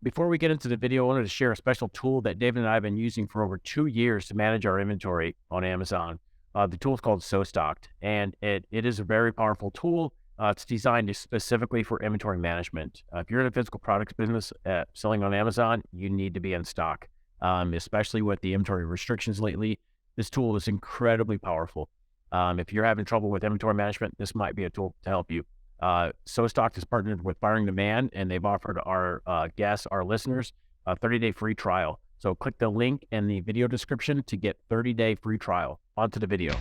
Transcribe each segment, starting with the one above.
Before we get into the video, I wanted to share a special tool that David and I have been using for over 2 years to manage our inventory on Amazon. The tool is called SoStocked, and it is a very powerful tool. It's designed specifically for inventory management. If you're in a physical products business selling on Amazon, you need to be in stock, especially with the inventory restrictions lately. This tool is incredibly powerful. If you're having trouble with inventory management, this might be a tool to help you. SoStocked is partnered with Firing Demand, and they've offered our guests, our listeners, a 30-day free trial. So click the link in the video description to get 30-day free trial. On to the video.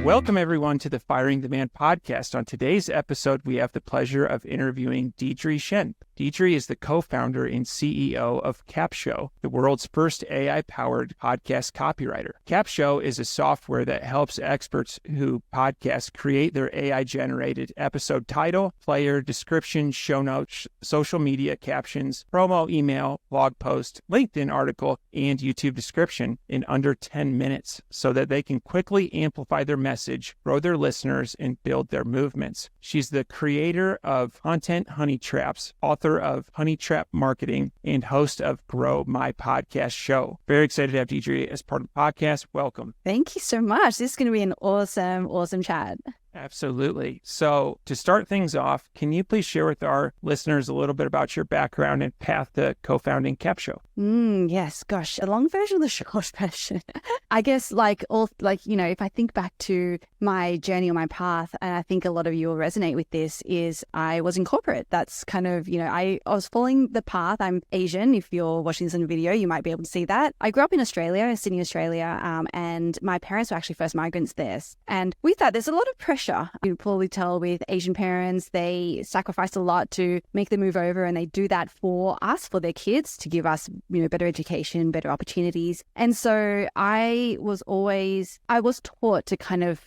Welcome, everyone, to the Firing Demand podcast. On today's episode, we have the pleasure of interviewing Deidre Shen. Deidre is the co-founder and CEO of Capsho, the world's first AI-powered podcast copywriter. Capsho is a software that helps experts who podcast create their AI-generated episode title, player, description, show notes, social media captions, promo email, blog post, LinkedIn article, and YouTube description in under 10 minutes so that they can quickly amplify their message, grow their listeners, and build their movements. She's the creator of Content Honey Traps, author of Honey Trap Marketing, and host of Grow My Podcast Show. Very excited to have Deidre as part of the podcast. Welcome. Thank you so much. This is going to be an awesome chat. Absolutely. So to start things off, can you please share with our listeners a little bit about your background and path to co-founding Capsho? Yes, gosh, a long version of the short version. I guess if I think back to my journey or my path, and I think a lot of you will resonate with this, is I was in corporate. That's kind of, I was following the path. I'm Asian. If you're watching this on video, you might be able to see that. I grew up in Australia, Sydney, Australia, and my parents were actually first migrants there. And with that, there's a lot of pressure. You probably tell with Asian parents, they sacrifice a lot to make the move over, and they do that for us, for their kids, to give us, better education, better opportunities. And so I was taught to kind of,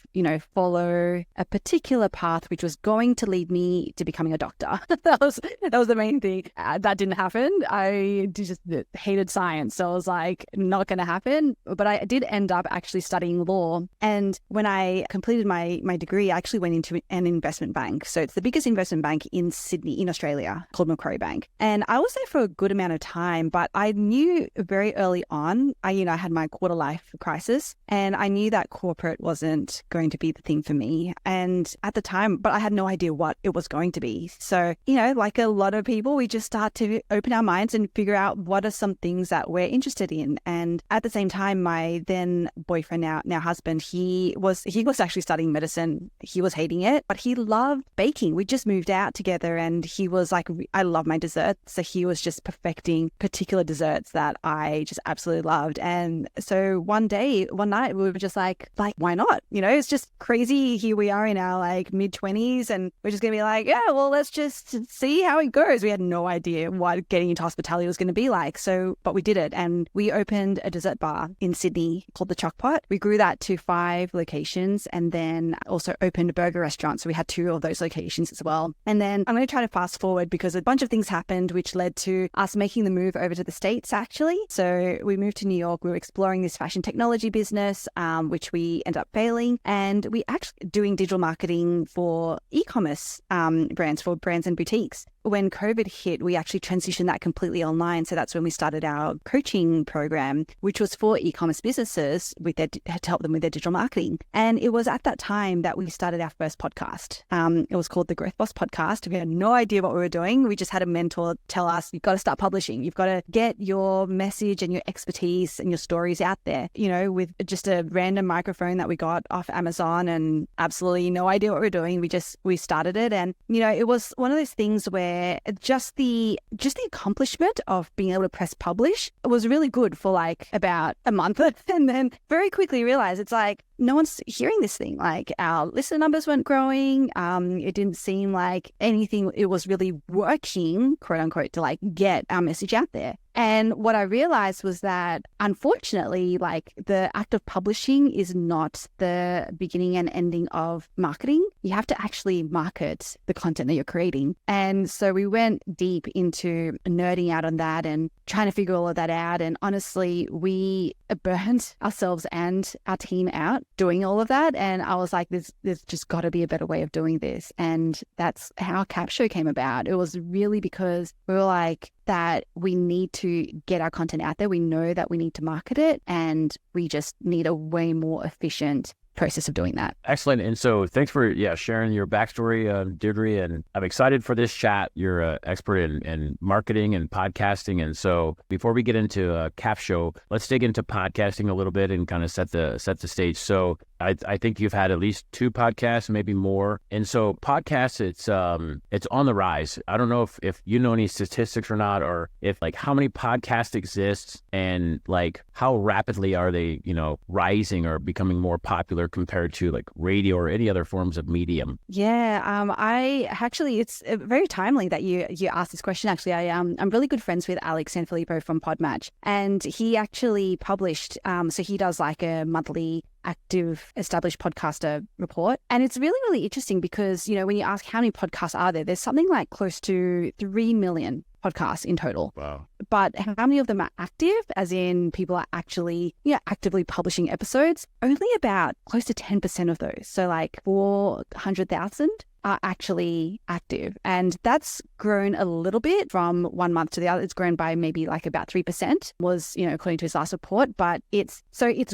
follow a particular path, which was going to lead me to becoming a doctor. that was the main thing. That didn't happen. I just hated science. So I was like, not going to happen. But I did end up actually studying law. And when I completed my degree, I actually went into an investment bank. So it's the biggest investment bank in Sydney, in Australia, called Macquarie Bank. And I was there for a good amount of time, but I knew very early on, I had my quarter life crisis, and I knew that corporate wasn't going to be the thing for me. And at the time, but I had no idea what it was going to be. So, like a lot of people, we just start to open our minds and figure out what are some things that we're interested in. And at the same time, my then boyfriend, now husband, he was actually studying medicine. He was hating it, but he loved baking. We just moved out together, and he was like, I love my desserts. So he was just perfecting particular desserts that I just absolutely loved. And so one night, we were just like, why not? It's just crazy. Here we are in our mid-20s, and we're just going to be like, yeah, well, let's just see how it goes. We had no idea what getting into hospitality was going to be like. So, but we did it. And we opened a dessert bar in Sydney called the Chockpot. We grew that to 5 locations, and then also opened a burger restaurant. So we had 2 of those locations as well. And then I'm going to try to fast forward because a bunch of things happened, which led to us making the move over to the States, actually. So we moved to New York. We were exploring this fashion technology business, which we ended up failing. And we actually doing digital marketing for e-commerce brands and boutiques. When COVID hit, we actually transitioned that completely online. So that's when we started our coaching program, which was for e-commerce businesses to help them with their digital marketing. And it was at that time that we started our first podcast. It was called the Growth Boss Podcast. We had no idea what we were doing. We just had a mentor tell us, you've got to start publishing. You've got to get your message and your expertise and your stories out there, with just a random microphone that we got off Amazon and absolutely no idea what we were doing. We started it. And, it was one of those things where just the accomplishment of being able to press publish was really good for about a month. And then very quickly realized it's no one's hearing this thing. Our listener numbers weren't growing. It didn't seem like anything, it was really working, quote unquote, to get our message out there. And what I realized was that, unfortunately, the act of publishing is not the beginning and ending of marketing. you have to actually market the content that you're creating. And so we went deep into nerding out on that and trying to figure all of that out. And honestly, we burned ourselves and our team out doing all of that. And I was like, there's just got to be a better way of doing this. And that's how Capshow came about. It was really because we were like, that we need to get our content out there. We know that we need to market it, and we just need a way more efficient process of doing that. Excellent. And so thanks for sharing your backstory, Deirdre, and I'm excited for this chat. You're an expert in marketing and podcasting. And so before we get into Capshow, let's dig into podcasting a little bit and kind of set the stage. So I think you've had at least 2 podcasts, maybe more. And so podcasts, it's on the rise. I don't know if you know any statistics or not, or if like how many podcasts exist and like how rapidly are they, rising or becoming more popular compared to like radio or any other forms of medium? Yeah, I actually, it's very timely that you asked this question. Actually, I'm really good friends with Alex Sanfilippo from PodMatch, and he actually published, so he does like a monthly active established podcaster report. And it's really, really interesting because, when you ask how many podcasts are there, there's something like close to 3 million podcasts in total. Wow. But how many of them are active, as in people are actually actively publishing episodes? Only about close to 10% of those. So like 400,000 are actually active. And that's grown a little bit from one month to the other. It's grown by maybe like about 3% was, according to his last report, but it's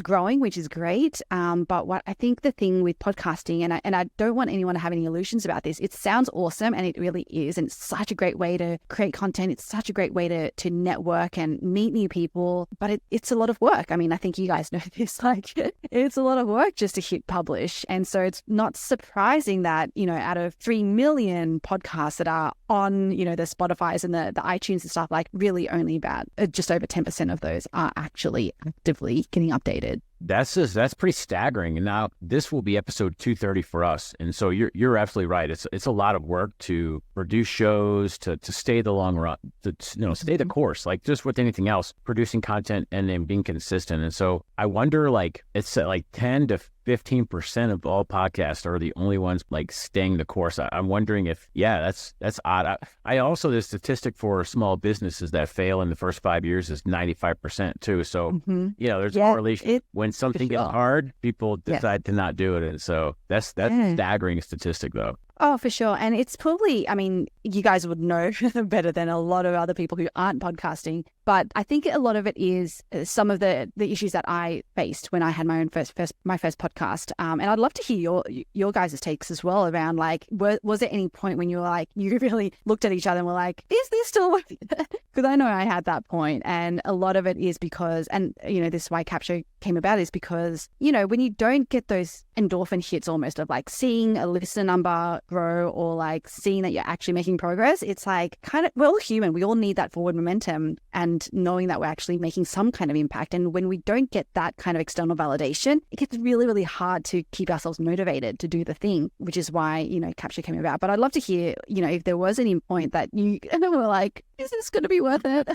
growing, which is great. But what I think the thing with podcasting, and I don't want anyone to have any illusions about this, it sounds awesome and it really is. And it's such a great way to create content. It's such a great way to network and meet new people, but it's a lot of work. I mean, I think you guys know this, like it's a lot of work just to hit publish. And so it's not surprising that, out of 3 million podcasts that are on, the Spotifys and the iTunes and stuff, like really only about just over 10% of those are actually actively getting updated. That's pretty staggering. And now this will be episode 230 for us. And so you're absolutely right. It's a lot of work to produce shows, to stay the long run, to stay the course, like just with anything else, producing content and then being consistent. And so I wonder, like it's like 10 to 15% of all podcasts are the only ones like staying the course. I'm wondering if, that's odd. I also, the statistic for small businesses that fail in the first 5 years is 95% too. So, there's a correlation. When something gets hard, people decide to not do it. And so that's staggering statistic though. Oh, for sure. And it's probably, I mean, you guys would know better than a lot of other people who aren't podcasting. But I think a lot of it is some of the issues that I faced when I had my own first podcast. And I'd love to hear your guys' takes as well around like, was there any point when you were like, you really looked at each other and were like, is this still worth it? Because I know I had that point. And a lot of it is because, and this is why Capshow came about, is because, when you don't get those endorphin hits almost of like seeing a listener number grow or like seeing that you're actually making progress, it's like we're all human. We all need that forward momentum and knowing that we're actually making some kind of impact. And when we don't get that kind of external validation, it gets really, really hard to keep ourselves motivated to do the thing, which is why, Capshow came about. But I'd love to hear, if there was any point that you were like, is this going to be worth it?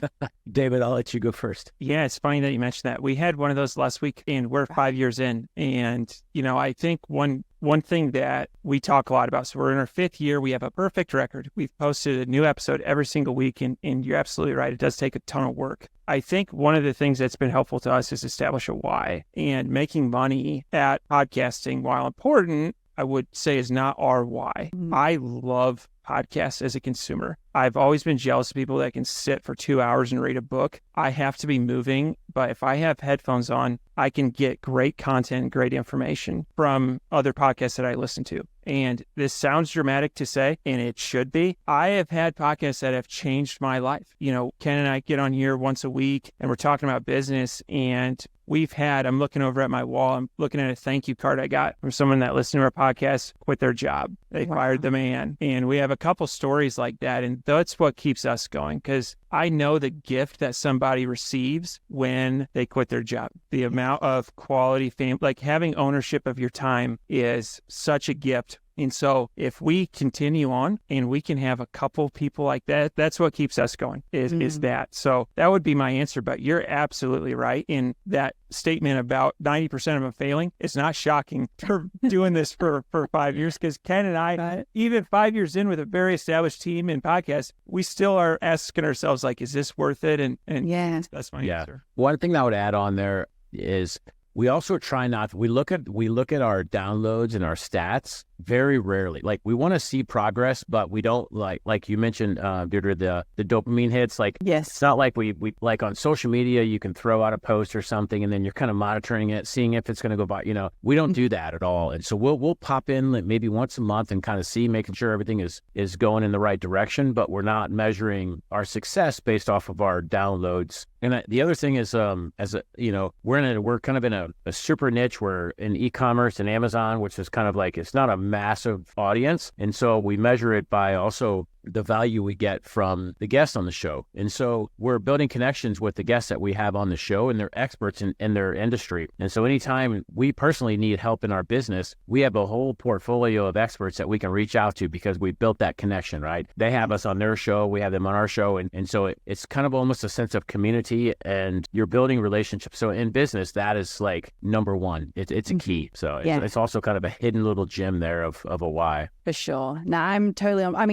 David, I'll let you go first. Yeah, it's funny that you mentioned that. We had one of those last week and we're 5 years in. And, I think one thing that we talk a lot about, so we're in our 5th year, we have a perfect record. We've posted a new episode every single week. And you're absolutely right. It does take a ton of work. I think one of the things that's been helpful to us is establish a why. And making money at podcasting, while important, I would say is not our why. I love podcasts as a consumer. I've always been jealous of people that can sit for 2 hours and read a book. I have to be moving, but if I have headphones on, I can get great content, great information from other podcasts that I listen to. And this sounds dramatic to say, and it should be. I have had podcasts that have changed my life. Ken and I get on here once a week and we're talking about business, and I'm looking over at my wall, I'm looking at a thank you card I got from someone that listened to our podcast, quit their job. They fired the man. And we have a couple stories like that. And that's what keeps us going, because I know the gift that somebody receives when they quit their job. The amount of quality fame, like having ownership of your time, is such a gift And so if we continue on and we can have a couple people like that, that's what keeps us going is that. So that would be my answer. But you're absolutely right in that statement about 90% of them failing. It's not shocking for doing this for 5 years, because Ken and I, even 5 years in with a very established team and podcast, we still are asking ourselves, like, is this worth it? And that's my answer. One thing that I would add on there is we also try not to, we look at our downloads and our stats very rarely. Like, we want to see progress, but we don't like you mentioned, Deirdre, the dopamine hits. Like, it's not like we like on social media, you can throw out a post or something and then you're kind of monitoring it, seeing if it's going to go by, we don't do that at all. And so we'll pop in like maybe once a month and kind of see, making sure everything is going in the right direction, but we're not measuring our success based off of our downloads. And the other thing is, we're kind of in a super niche. We're in e-commerce and Amazon, which is kind of like, it's not a massive audience. And so we measure it by also the value we get from the guests on the show. And so we're building connections with the guests that we have on the show, and they're experts in their industry. And so anytime we personally need help in our business, we have a whole portfolio of experts that we can reach out to because we built that connection, right? They have us on their show, we have them on our show. And so it's kind of almost a sense of community, and you're building relationships. So in business, that is like number one. It's a key. So it's also kind of a hidden little gem there of a why. For sure. No, I'm totally I'm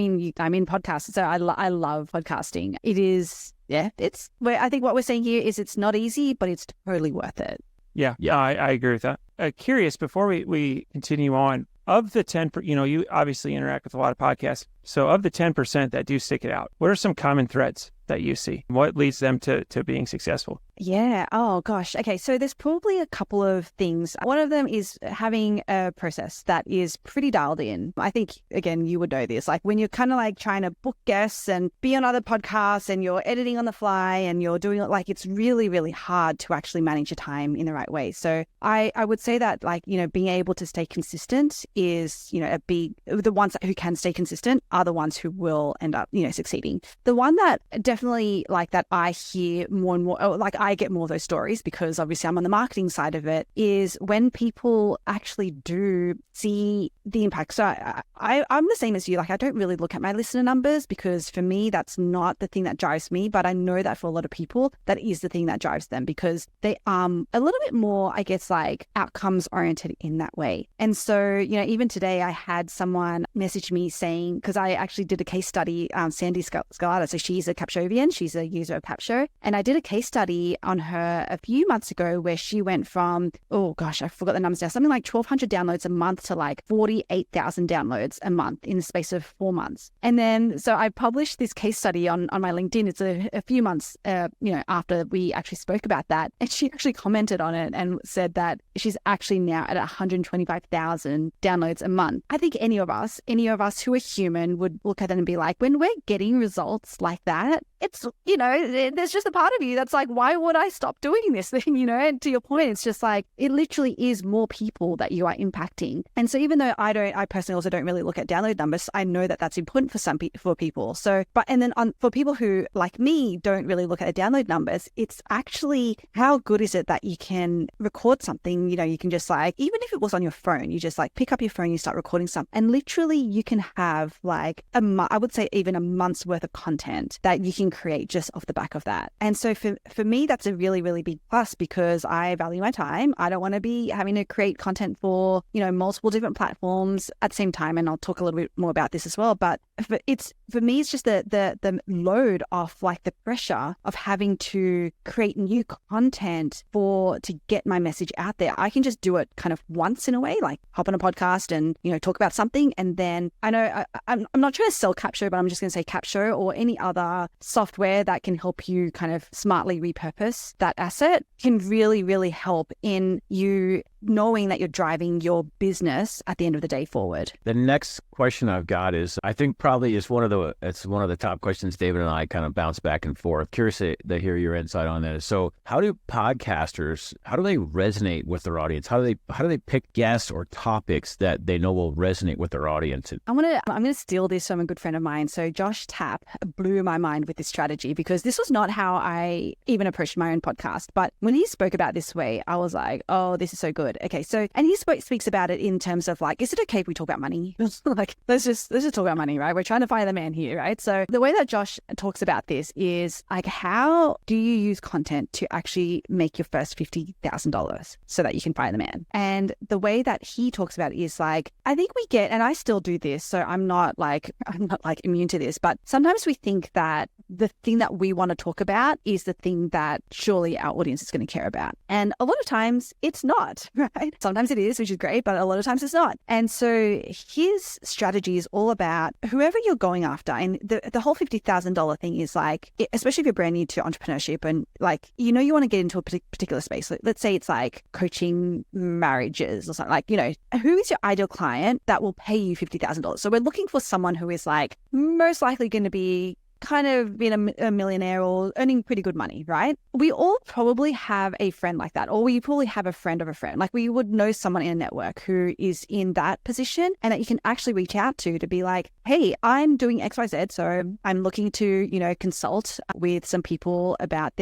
in podcasts, so I love podcasting. It is, it's where I think what we're saying here is it's not easy, but it's totally worth it. Yeah, I agree with that. Curious, before we continue on, of the 10%, you obviously interact with a lot of podcasts. So of the 10% that do stick it out, what are some common threads that you see? What leads them to being successful? Yeah. Oh, gosh. Okay. So there's probably a couple of things. One of them is having a process that is pretty dialed in. I think, again, you would know this, like when you're kind of like trying to book guests and be on other podcasts and you're editing on the fly and you're doing it, like, it's really, really hard to actually manage your time in the right way. So I would say that, like, being able to stay consistent is, the ones who can stay consistent are the ones who will end up, succeeding. The one that definitely, like, that I hear more and more, like, I get more of those stories because obviously I'm on the marketing side of it, is when people actually do see the impact. So I'm the same as you. Like, I don't really look at my listener numbers because for me, that's not the thing that drives me. But I know that for a lot of people, that is the thing that drives them because they are a little bit more, I guess, like outcomes oriented in that way. And so, even today I had someone message me saying, because I actually did a case study, Sandy Scalata. So she's a Capshovian. She's a user of Capsho. And I did a case study on her a few months ago where she went from, oh gosh, I forgot the numbers now, something like 1,200 downloads a month to like 48,000 downloads a month in the space of 4 months. And then, so I published this case study on my LinkedIn. It's a few months, after we actually spoke about that. And she actually commented on it and said that she's actually now at 125,000 downloads a month. I think any of us who are human would look at it and be like, when we're getting results like that, it's, there's just a part of you that's like, why would I stop doing this thing? And to your point, it's just like, it literally is more people that you are impacting. And so even though I personally also don't really look at download numbers, I know that that's important for people. So, for people who, like me, don't really look at the download numbers, it's actually how good is it that you can record something, you can just like, even if it was on your phone, you just like pick up your phone, you start recording something, and literally you can have like I would say even a month's worth of content that you can create just off the back of that. And so for me, that's a really, really big plus because I value my time. I don't want to be having to create content for, multiple different platforms at the same time. And I'll talk a little bit more about this as well. But for me, it's just the load of like the pressure of having to create new content to get my message out there. I can just do it kind of once in a way, like hop on a podcast and, talk about something. And then I know I'm not trying to sell Capsho, but I'm just going to say Capsho or any other software that can help you kind of smartly repurpose that asset can really, really help in you knowing that you're driving your business at the end of the day forward. The next question I've got is, I think probably it's one of the top questions David and I kind of bounce back and forth. Curious to hear your insight on that. So how do podcasters, how do they resonate with their audience? How do they pick guests or topics that they know will resonate with their audience? I'm gonna steal this from a good friend of mine. So Josh Tapp blew my mind with this strategy because this was not how I even approached my own podcast. But when he spoke about this way, I was like, oh, this is so good. good. Okay. So, and he speaks about it in terms of like, is it okay if we talk about money? Like, let's just talk about money, right? We're trying to fire the man here, right? So the way that Josh talks about this is like, how do you use content to actually make your first $50,000 so that you can fire the man? And the way that he talks about it is like, I think we get, and I still do this, so I'm not like immune to this, but sometimes we think that the thing that we want to talk about is the thing that surely our audience is going to care about. And a lot of times it's not, right? Sometimes it is, which is great, but a lot of times it's not. And so his strategy is all about whoever you're going after. And the whole $50,000 thing is like, especially if you're brand new to entrepreneurship and like, you want to get into a particular space. Let's say it's like coaching marriages or something, like, who is your ideal client that will pay you $50,000? So we're looking for someone who is like most likely going to be kind of being a millionaire or earning pretty good money, right? We all probably have a friend like that, or we probably have a friend of a friend. Like we would know someone in a network who is in that position and that you can actually reach out to be like, hey, I'm doing XYZ. So I'm looking to, consult with some people about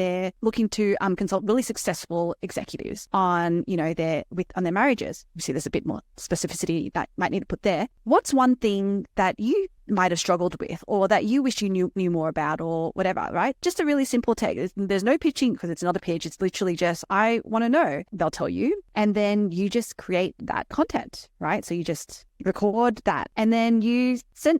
looking to consult really successful executives on, on their marriages. Obviously, there's a bit more specificity that might need to put there. What's one thing that you might have struggled with or that you wish you knew more about or whatever, right? Just a really simple text. There's no pitching because it's not a pitch. It's literally just, I want to know. They'll tell you. And then you just create that content, right? So you just record that. And then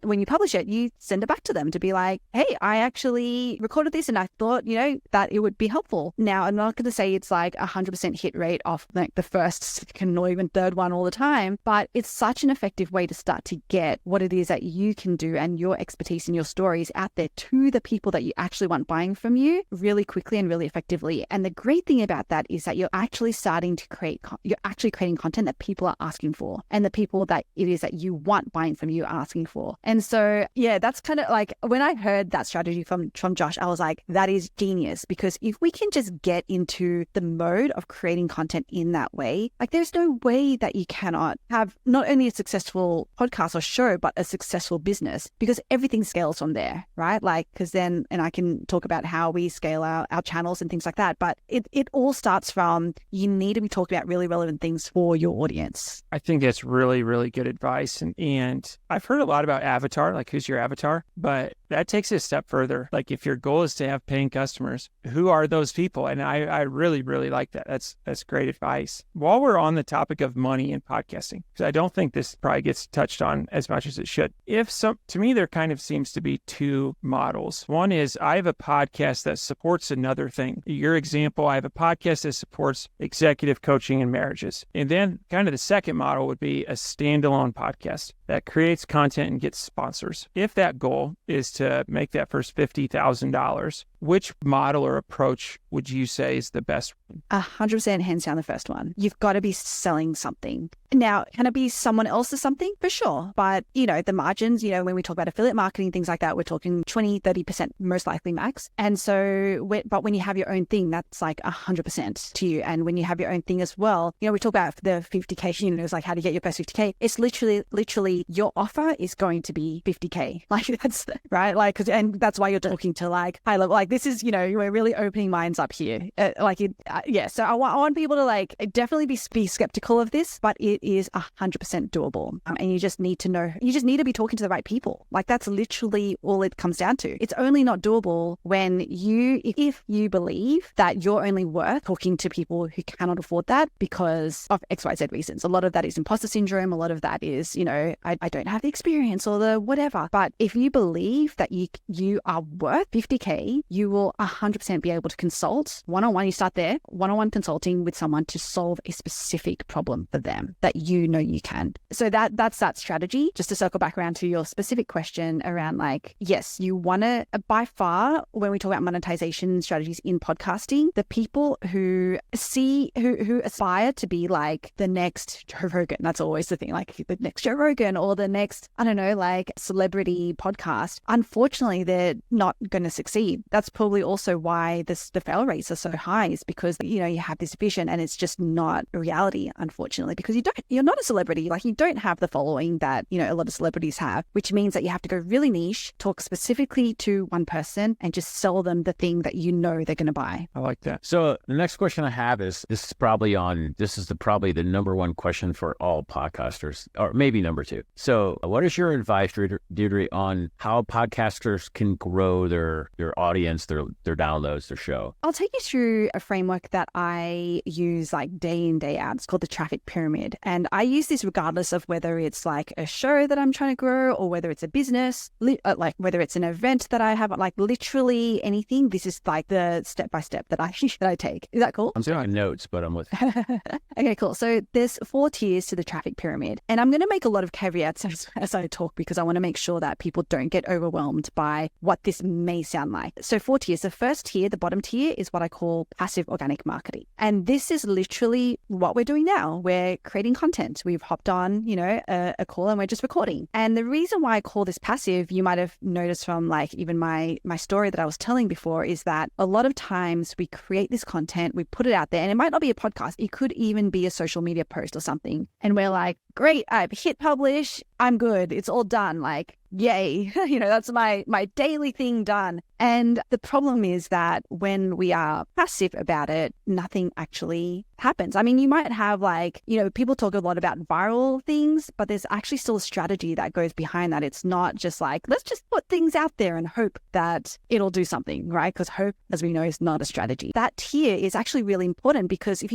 when you publish it, you send it back to them to be like, hey, I actually recorded this and I thought, that it would be helpful. Now, I'm not going to say it's like 100% hit rate off like the first, second, or even third one all the time, but it's such an effective way to start to get what it is that you can do and your expertise and your stories out there to the people that you actually want buying from you really quickly and really effectively. And the great thing about that is that you're actually starting to creating content that people are asking for and the people that it is that you want buying from you asking for. And so, yeah, that's kind of like when I heard that strategy from Josh, I was like, that is genius, because if we can just get into the mode of creating content in that way, like there's no way that you cannot have not only a successful podcast or show, but a successful business, because everything scales from there, right? Like, because then, and I can talk about how we scale our channels and things like that, but it all starts from, you need to be talking about really relevant things for your audience. I think that's really, really good advice. And I've heard a lot about avatar, like who's your avatar, but that takes it a step further. Like if your goal is to have paying customers, who are those people? And I really, really like that. That's great advice. While we're on the topic of money and podcasting, because I don't think this probably gets touched on as much as it should. To me, there kind of seems to be two models. One is I have a podcast that supports another thing. Your example, I have a podcast that supports executive coaching and marriages. And then kind of the second model would be a standalone podcast that creates content and gets sponsors. If that goal is to make that first $50,000, which model or approach would you say is the best? 100% hands down the first one. You've got to be selling something. Now, can it be someone else's something? For sure. But, the margins, when we talk about affiliate marketing, things like that, we're talking 20, 30% most likely max. And so, but when you have your own thing, that's like 100% to you. And when you have your own thing as well, we talk about the 50K, it's like how to get your first 50K. It's literally your offer is going to be 50K. Like that's right. Like, and that's why you're talking to like high level, like this is, we're really opening minds up here. So I want people to like definitely be skeptical of this, but it is 100% doable. And you just need to know, you just need to be talking to the right people. Like that's literally all it comes down to. It's only not doable if you believe that you're only worth talking to people who cannot afford that because of XYZ reasons. A lot of that is imposter syndrome. A lot of that is, I don't have the experience or the whatever. But if you believe that you are worth 50K, you will 100% be able to consult one-on-one. You start there, one-on-one consulting with someone to solve a specific problem for them that you can. So that's that strategy. Just to circle back around to your specific question around like, yes, you want to, by far, when we talk about monetization strategies in podcasting, the people who aspire to be like the next Joe Rogan, that's always the thing, like the next Joe Rogan or the next, I don't know, like celebrity podcast, unfortunately, they're not going to succeed. That's probably also why the fail rates are so high, is because, you know, you have this vision and it's just not a reality, unfortunately, because you're not a celebrity. Like, you don't have the following that, you know, a lot of celebrities have, which means that you have to go really niche, talk specifically to one person and just sell them the thing that you know they're going to buy. I like that. So the next question I have is, this is probably the number one question for all podcasters, or maybe number two. So what is your advice, Deirdre, on how podcasters can grow their audience, their downloads, their show? I'll take you through a framework that I use like day in, day out. It's called the traffic pyramid. And I use this regardless of whether it's like a show that I'm trying to grow or whether it's a business, like whether it's an event that I have, like literally anything. This is like the step-by-step that I take. Is that cool? I'm taking notes, but I'm with Okay, cool. So there's 4 tiers to the traffic pyramid. And I'm going to make a lot of caveats as I talk, because I want to make sure that people don't get overwhelmed by what this may sound like. So 4 tiers. The first tier, the bottom tier, is what I call passive organic marketing. And this is literally what we're doing now. We're creating content. We've hopped on, you know, a call and we're just recording. And the reason why I call this passive, you might have noticed from like even my story that I was telling before, is that a lot of times we create this content, we put it out there, and it might not be a podcast. It could even be a social media post or something. And we're like, great, I've hit publish. I'm good. It's all done. Like, yay. You know, that's my daily thing done. And the problem is that when we are passive about it, nothing actually happens. I mean, you might have like, you know, people talk a lot about viral things, but there's actually still a strategy that goes behind that. It's not just like, let's just put things out there and hope that it'll do something, right? Because hope, as we know, is not a strategy. That tier is actually really important, because if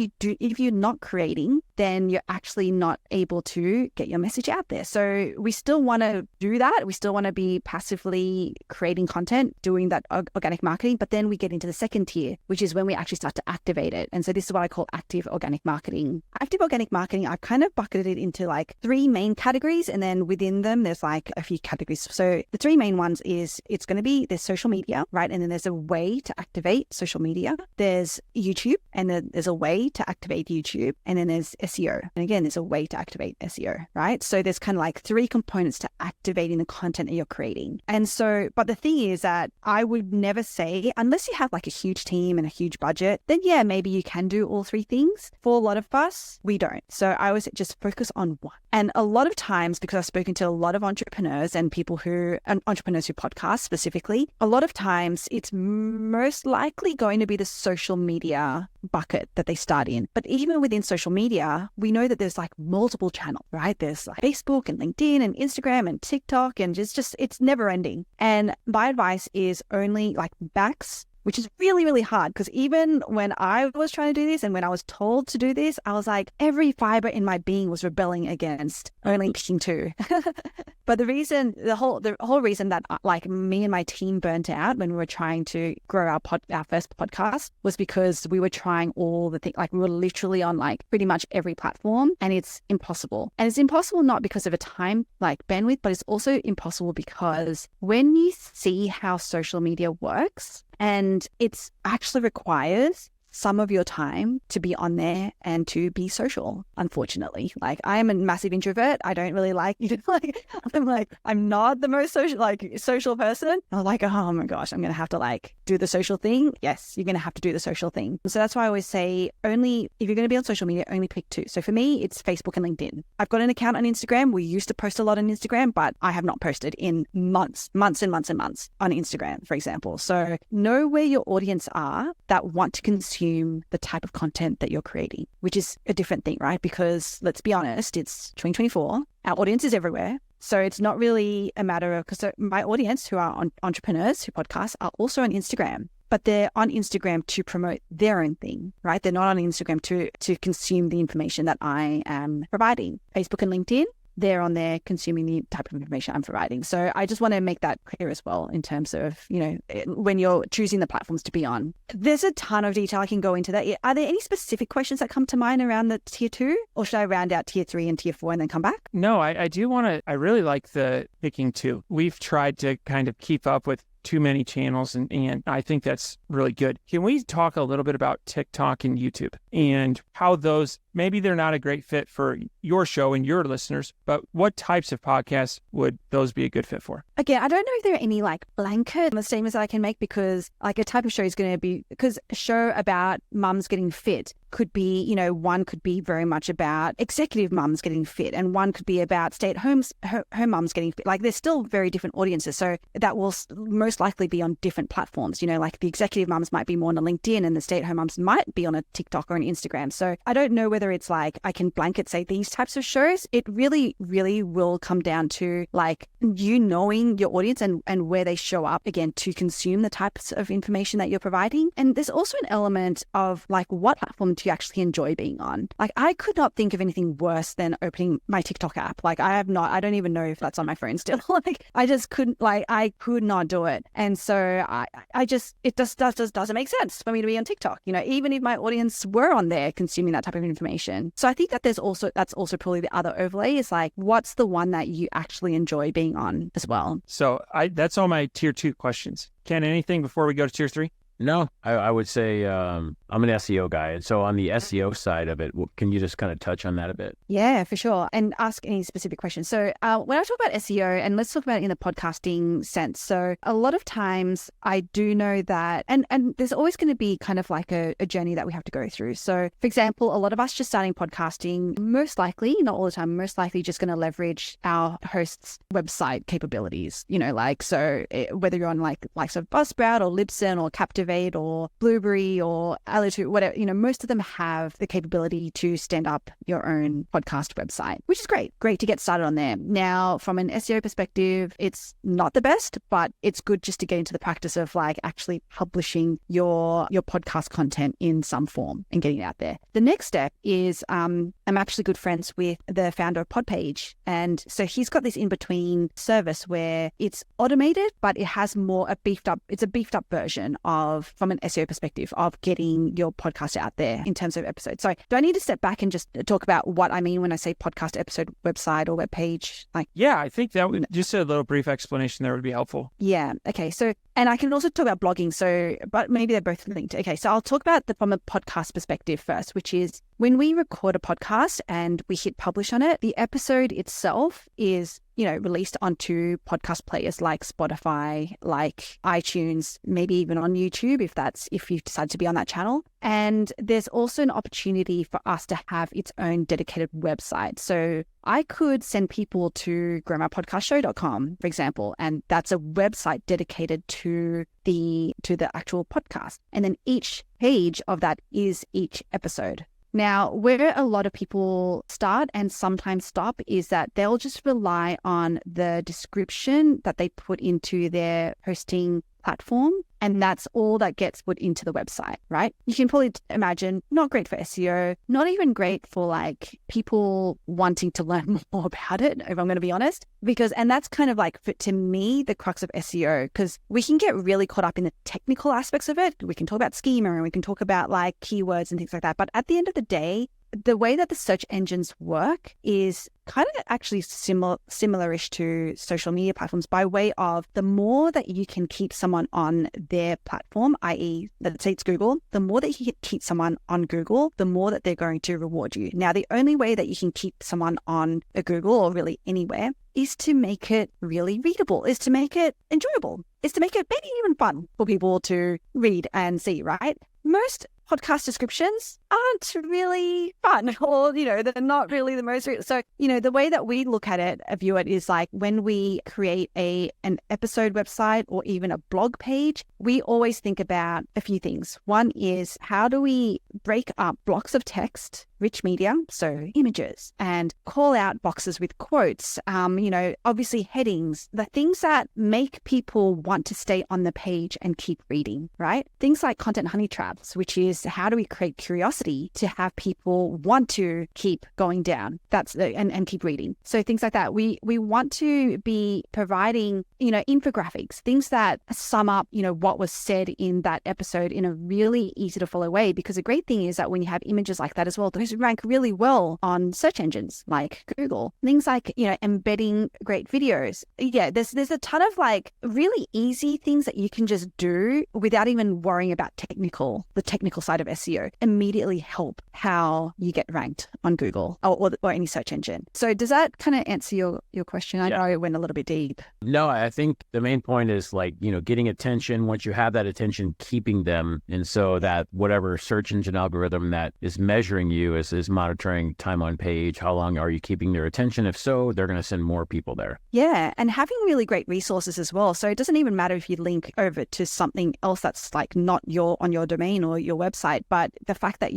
you're not creating, then you're actually not able to get your message out there. So we still want to do that. We still want to be passively creating content, doing that organic marketing, but then we get into the second tier, which is when we actually start to activate it. And so this is what I call active organic marketing. Active organic marketing, I've kind of bucketed it into like 3 main categories, and then within them, there's like a few categories. So the 3 main ones is, there's social media, right? And then there's a way to activate social media. There's YouTube, and then there's a way to activate YouTube. And then there's SEO. And again, there's a way to activate SEO, right? So there's kind of like 3 components to activating the content that you're creating. And so, but the thing is that I would never say, unless you have like a huge team and a huge budget, then yeah, maybe you can do all 3 things. For a lot of us, we don't. So I always just focus on one. And a lot of times, because I've spoken to a lot of entrepreneurs and entrepreneurs who podcast specifically, a lot of times it's most likely going to be the social media bucket that they start in. But even within social media, we know that there's like multiple channels, right? There's like Facebook and LinkedIn and Instagram and TikTok, and it's never ending. And my advice is only like max, which is really, really hard, because even when I was trying to do this and when I was told to do this, I was like, every fiber in my being was rebelling against only picking 2. But the whole reason that like me and my team burnt out when we were trying to grow our first podcast was because we were trying all the things. Like, we were literally on like pretty much every platform, and it's impossible. And it's impossible not because of a time like bandwidth, but it's also impossible because when you see how social media works, and it actually requires some of your time to be on there and to be social, unfortunately. Like, I am a massive introvert. I don't really like, I'm not the most social person. I'm like, oh my gosh, I'm going to have to like do the social thing. Yes, you're going to have to do the social thing. So that's why I always say, only if you're going to be on social media, only pick 2. So for me, it's Facebook and LinkedIn. I've got an account on Instagram. We used to post a lot on Instagram, but I have not posted in months on Instagram, for example. So know where your audience are that want to consume the type of content that you're creating, which is a different thing, right? Because let's be honest, it's 2024. Our audience is everywhere. So it's not really a matter of, because my audience who are entrepreneurs who podcast are also on Instagram, but they're on Instagram to promote their own thing, right? They're not on Instagram to consume the information that I am providing. Facebook and LinkedIn, they're on there consuming the type of information I'm providing. So I just want to make that clear as well in terms of, you know, when you're choosing the platforms to be on. There's a ton of detail I can go into that. Are there any specific questions that come to mind around the tier 2, or should I round out tier 3 and tier 4 and then come back? No, I do want to, I really like the picking 2. We've tried to kind of keep up with too many channels, and I think that's really good. Can we talk a little bit about TikTok and YouTube and how those, maybe they're not a great fit for your show and your listeners, but what types of podcasts would those be a good fit for? Again, I don't know if there are any like blanket statements that I can make, because like a type of show is going to be, because a show about mums getting fit could be, you know, one could be very much about executive mums getting fit, and one could be about stay-at-home mums getting fit. Like, there's still very different audiences, so that will most likely be on different platforms. You know, like the executive mums might be more on a LinkedIn, and the stay-at-home mums might be on a TikTok or an Instagram. So I don't know whether it's like I can blanket say these types of shows. It really, really will come down to like you knowing your audience and where they show up, again, to consume the types of information that you're providing. And there's also an element of like, what platform do you actually enjoy being on? Like, I could not think of anything worse than opening my TikTok app. Like, I don't even know if that's on my phone still. Like, I could not do it. And so it just doesn't make sense for me to be on TikTok, you know, even if my audience were on there consuming that type of information. So I think that that's also probably the other overlay is like, what's the one that you actually enjoy being on as well? So that's all my tier 2 questions. Ken, anything before we go to tier 3? No, I would say I'm an SEO guy. And so on the SEO side of it, can you just kind of touch on that a bit? Yeah, for sure. And ask any specific questions. So when I talk about SEO, and let's talk about it in the podcasting sense. So a lot of times I do know that, and there's always going to be kind of like a journey that we have to go through. So for example, a lot of us just starting podcasting, most likely, not all the time, most likely just going to leverage our host's website capabilities, you know, like, so whether you're on like likes of Buzzsprout or Libsyn or Captivate or Blueberry or Altitude, whatever, you know, most of them have the capability to stand up your own podcast website, which is great to get started on there. Now, from an SEO perspective, it's not the best, but it's good just to get into the practice of like actually publishing your podcast content in some form and getting it out there. The next step is I'm actually good friends with the founder of PodPage, and so he's got this in-between service where it's automated, but it has more a beefed up version of, from an SEO perspective, of getting your podcast out there in terms of episodes. So do I need to step back and just talk about what I mean when I say podcast episode website or web page? Like, yeah, I think that would, just a little brief explanation there would be helpful. Yeah. Okay. So, and I can also talk about blogging. So, but maybe they're both linked. Okay. So I'll talk about from a podcast perspective first, which is when we record a podcast and we hit publish on it, the episode itself is, you know, released onto podcast players like Spotify, like iTunes, maybe even on YouTube if you decide to be on that channel. And there's also an opportunity for us to have its own dedicated website. So I could send people to growmypodcastshow.com, for example, and that's a website dedicated to the actual podcast. And then each page of that is each episode. Now, where a lot of people start and sometimes stop is that they'll just rely on the description that they put into their hosting platform, and that's all that gets put into the website, right? You can probably imagine, not great for SEO, not even great for like people wanting to learn more about it, if I'm going to be honest, and that's kind of like, to me, the crux of SEO, because we can get really caught up in the technical aspects of it. We can talk about schema and we can talk about like keywords and things like that. But at the end of the day, the way that the search engines work is kind of actually similar-ish to social media platforms, by way of the more that you can keep someone on their platform, i.e., let's say it's Google, the more that you can keep someone on Google, the more that they're going to reward you. Now, the only way that you can keep someone on a Google, or really anywhere, is to make it really readable, is to make it enjoyable, is to make it maybe even fun for people to read and see, right? Most podcast descriptions aren't really fun, or, you know, they're not really the most. So, you know, the way that we look at it, view it, is like when we create an episode website or even a blog page, we always think about a few things. One is, how do we break up blocks of text, rich media, so images, and call out boxes with quotes, you know, obviously headings, the things that make people want to stay on the page and keep reading, right? Things like content honey traps, which is how do we create curiosity to have people want to keep going down, and keep reading. So things like that. We want to be providing, you know, infographics, things that sum up, you know, what was said in that episode in a really easy to follow way, because the great thing is that when you have images like that as well, those rank really well on search engines like Google. Things like, embedding great videos. Yeah, there's a ton of like really easy things that you can just do without even worrying about the technical side of SEO, immediately help how you get ranked on Google or any search engine. So does that kind of answer your question? I know it went a little bit deep. No, I think the main point is like, getting attention. Once you have that attention, keeping them. And so that whatever search engine algorithm that is measuring you is monitoring time on page. How long are you keeping their attention? If so, they're going to send more people there. Yeah. And having really great resources as well. So it doesn't even matter if you link over to something else that's like not on your domain or your website, but the fact that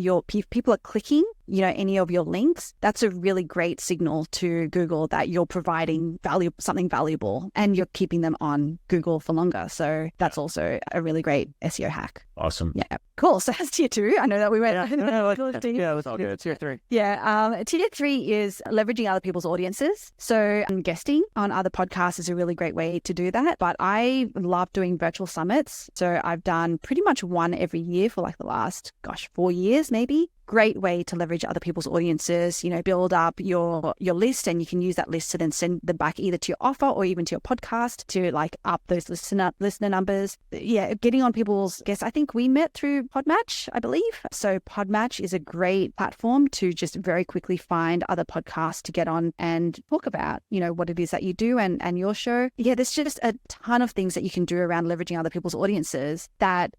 people are clicking, any of your links, that's a really great signal to Google that you're providing something valuable and you're keeping them on Google for longer. So that's also a really great SEO hack. Awesome. Yeah. Cool. So that's tier 2. I know that we went. Let's all good. Tier 3. Yeah. Tier 3 is leveraging other people's audiences. So guesting on other podcasts is a really great way to do that. But I love doing virtual summits. So I've done pretty much one every year for like the last, 4 years, maybe. Great way to leverage other people's audiences, build up your list, and you can use that list to then send them back either to your offer or even to your podcast to like up those listener numbers. Yeah, getting on people's guests. I think we met through PODMATCH, I believe. So PODMATCH is a great platform to just very quickly find other podcasts to get on and talk about, what it is that you do and your show. Yeah, there's just a ton of things that you can do around leveraging other people's audiences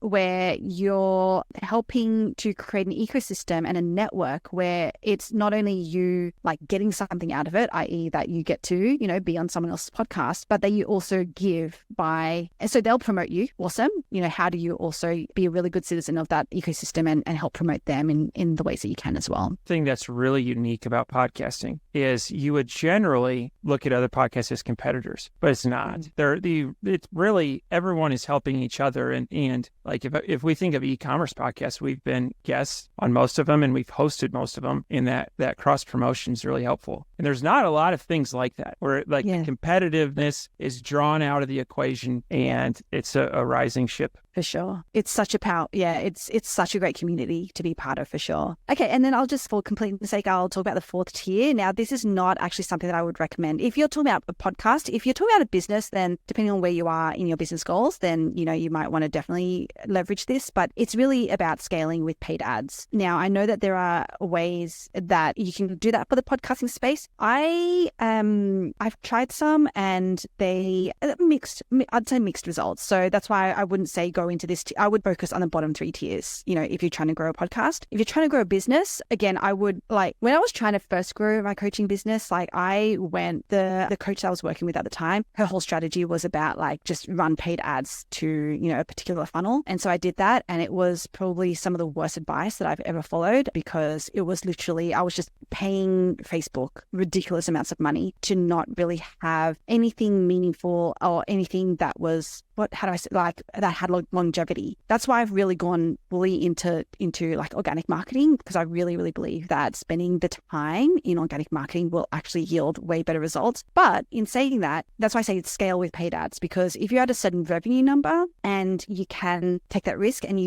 where you're helping to create an ecosystem and a network where it's not only you like getting something out of it, i.e. that you get to, be on someone else's podcast, but that you also give so they'll promote you. Awesome. How do you also be a really good citizen of that ecosystem and help promote them in the ways that you can as well? The thing that's really unique about podcasting is you would generally look at other podcasts as competitors, but it's not. It's really everyone is helping each other. And like if we think of e-commerce podcasts, we've been guests on most of them and we've hosted most of them, and that cross promotion is really helpful. And there's not a lot of things like that where the competitiveness is drawn out of the equation and it's a rising ship. For sure. It's such a power. Yeah, it's such a great community to be part of for sure. Okay. And then for completeness sake, I'll talk about the 4th tier. Now, this is not actually something that I would recommend. If you're talking about a podcast, if you're talking about a business, then depending on where you are in your business goals, then, you might want to definitely leverage this, but it's really about scaling with paid ads. Now, I know that there are ways that you can do that for the podcasting space. I've tried some and they I'd say mixed results. So that's why I wouldn't say go into this. I would focus on the bottom 3 tiers, if you're trying to grow a podcast. If you're trying to grow a business, again, I would when I was trying to first grow my coaching business, the coach that I was working with at the time, her whole strategy was about just run paid ads to, a particular funnel. And so I did that. And it was probably some of the worst advice that I've ever followed, because it was literally, I was just paying Facebook ridiculous amounts of money to not really have anything meaningful or anything that was, that had longevity. That's why I've really gone fully into organic marketing, because I really, really believe that spending the time in organic marketing will actually yield way better results. But in saying that, that's why I say scale with paid ads, because if you're at a certain revenue number and you can take that risk and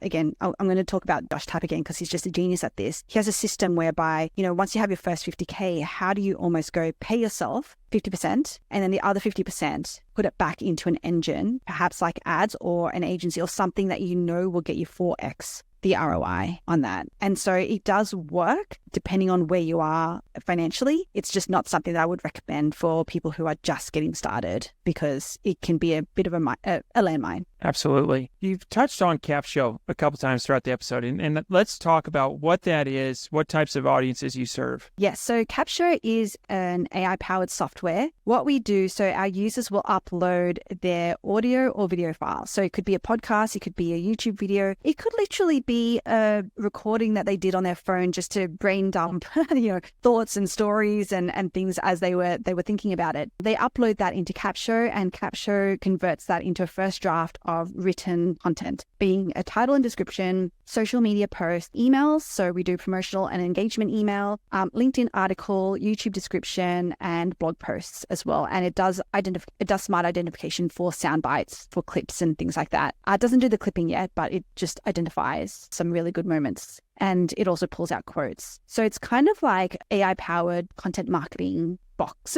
again, I'm going to talk about Josh Tapp again, because he's just a genius at this. He has a system whereby, once you have your first 50K, how do you almost go pay yourself 50% and then the other 50% put it back into an engine, perhaps like ads or an agency or something that will get you 4x the ROI on that. And so it does work depending on where you are financially. It's just not something that I would recommend for people who are just getting started, because it can be a bit of a landmine. Absolutely. You've touched on CapShow a couple times throughout the episode, and let's talk about what that is, what types of audiences you serve. Yes. So CapShow is an AI-powered software. What we do, so our users will upload their audio or video files. So it could be a podcast, it could be a YouTube video, it could literally be a recording that they did on their phone just to brain dump, thoughts and stories and things as they were thinking about it. They upload that into CapShow, and CapShow converts that into a first draft of written content, being a title and description, social media posts, emails. So we do promotional and engagement email, LinkedIn article, YouTube description, and blog posts as well. And it does smart identification for sound bites, for clips and things like that. It doesn't do the clipping yet, but it just identifies some really good moments. And it also pulls out quotes. So it's kind of like AI-powered content marketing box,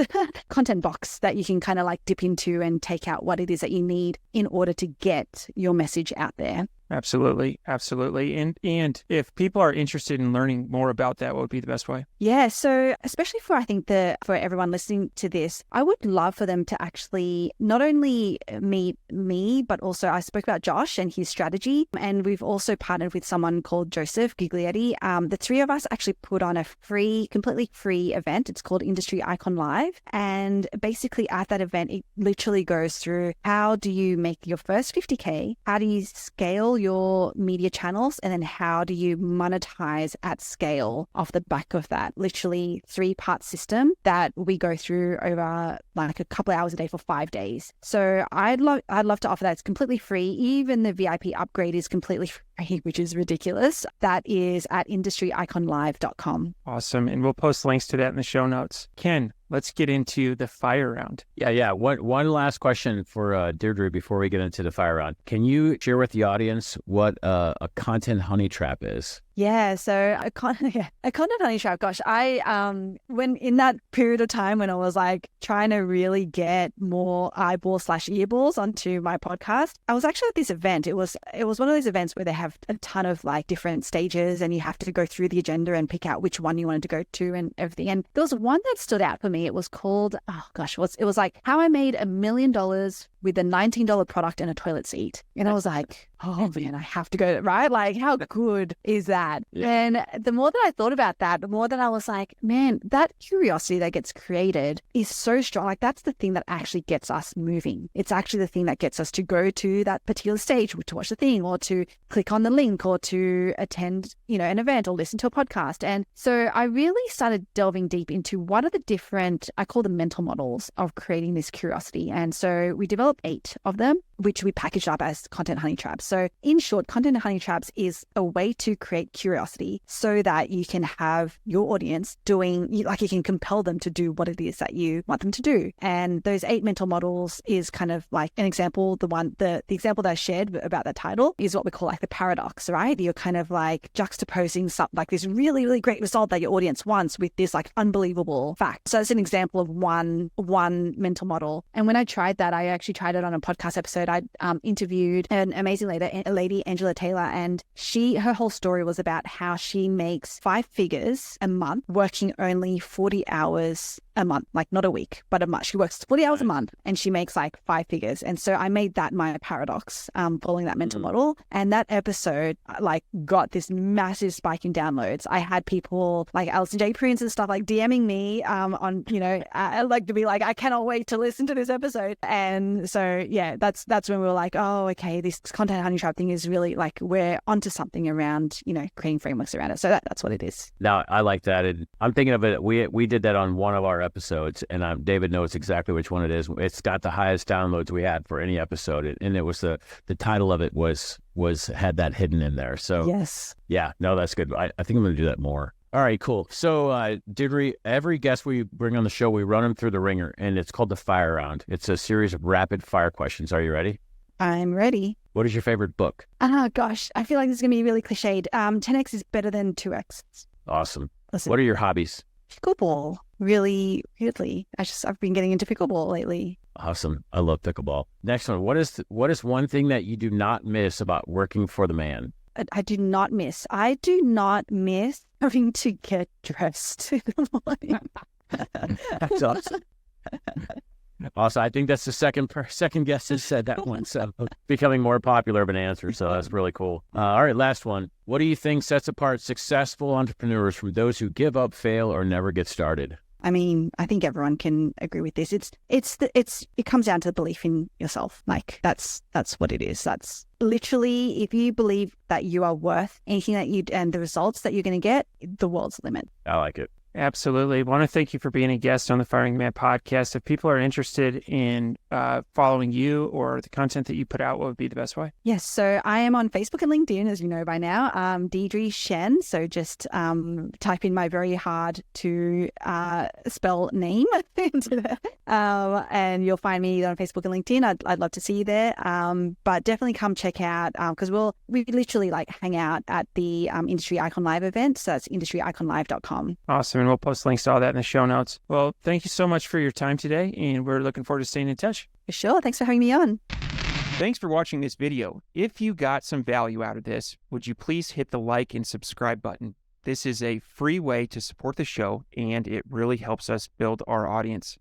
content box that you can kind of like dip into and take out what it is that you need in order to get your message out there. Absolutely. Absolutely. And if people are interested in learning more about that, what would be the best way? Yeah. So especially for, I think for everyone listening to this, I would love for them to actually not only meet me, but also I spoke about Josh and his strategy. And we've also partnered with someone called Joseph Giglietti. The three of us actually put on a completely free event. It's called Industry Icon Live. And basically at that event, it literally goes through how do you make your first 50K? How do you scale your media channels, and then how do you monetize at scale off the back of that? Literally 3-part system that we go through over like a couple of hours a day for 5 days. So I'd love to offer that. It's completely free. Even the VIP upgrade is completely free, which is ridiculous. That is at industryiconlive.com. Awesome. And we'll post links to that in the show notes. Ken, let's get into the fire round. Yeah. One last question for Deirdre before we get into the fire round. Can you share with the audience what a content honey trap is? Yeah, so a content honey trap. Gosh, when in that period of time when I was like trying to really get more eyeballs/earballs onto my podcast, I was actually at this event. It was one of those events where they have a ton of like different stages, and you have to go through the agenda and pick out which one you wanted to go to and everything. And there was one that stood out for me. It was called it was like how I made $1 million with a $19 product and a toilet seat. And I was like, oh man, I have to go, right? Like, how good is that? Yeah. And the more that I thought about that, the more that I was like, man, that curiosity that gets created is so strong. Like, that's the thing that actually gets us moving. It's actually the thing that gets us to go to that particular stage to watch the thing, or to click on the link, or to attend, an event, or listen to a podcast. And so I really started delving deep into what are the different, I call them mental models of creating this curiosity. And so we developed 8 of them, which we packaged up as content honey traps. So in short, content honey traps is a way to create curiosity so that you can have your audience you can compel them to do what it is that you want them to do. And those 8 mental models is kind of like an example. The example that I shared about that title is what we call like the paradox, right? You're kind of like juxtaposing something like this really, really great result that your audience wants with this like unbelievable fact. So it's an example of one mental model. And when I tried that, I actually tried it on a podcast episode. I interviewed an amazing lady, Angela Taylor, and her whole story was about how she makes 5 figures a month, working only 40 hours a month, like not a week, but a month. She works 40 hours a month and she makes like 5 figures. And so I made that my paradox, following that mental model. And that episode like got this massive spike in downloads. I had people like Alison J. Prince and stuff like DMing me on, like to be like, I cannot wait to listen to this episode. And so, yeah, that's when we were like, oh, okay, this content honey trap thing is really like, we're onto something around, creating frameworks around it. So that's what it is. Now, I like that. And I'm thinking of it. We did that on one of our episodes, and David knows exactly which one it is. It's got the highest downloads we had for any episode, and it was the title of it had that hidden in there. So yes, yeah, no, that's good. I think I'm going to do that more. All right, cool. So, Deirdre, every guest we bring on the show, we run them through the ringer, and it's called the fire round. It's a series of rapid fire questions. Are you ready? I'm ready. What is your favorite book? Oh gosh, I feel like this is going to be really cliched. 10x is better than 2x. Awesome. Listen. What are your hobbies? Pickleball. Really, weirdly. I've been getting into pickleball lately. Awesome. I love pickleball. Next one. What is one thing that you do not miss about working for the man? I do not miss having to get dressed in the morning. That's awesome. Also, I think that's the second guest has said that one. So becoming more popular of an answer. So that's really cool. All right, last one. What do you think sets apart successful entrepreneurs from those who give up, fail, or never get started? I mean, I think everyone can agree with this. It comes down to the belief in yourself. Like that's what it is. That's literally, if you believe that you are worth anything and the results that you're going to get, the world's the limit. I like it. Absolutely. I want to thank you for being a guest on the Firing the Man podcast. If people are interested in following you or the content that you put out, what would be the best way? Yes, so I am on Facebook and LinkedIn, as you know by now, Deirdre Shen. So just type in my very hard to spell name into there, and you'll find me on Facebook and LinkedIn. I'd love to see you there, but definitely come check out because we literally like hang out at the Industry Icon Live event. So that's industryiconlive.com. Awesome, and we'll post links to all that in the show notes. Well, thank you so much for your time today, and we're looking forward to staying in touch. For sure. Thanks for having me on. Thanks for watching this video. If you got some value out of this, would you please hit the like and subscribe button? This is a free way to support the show, and it really helps us build our audience.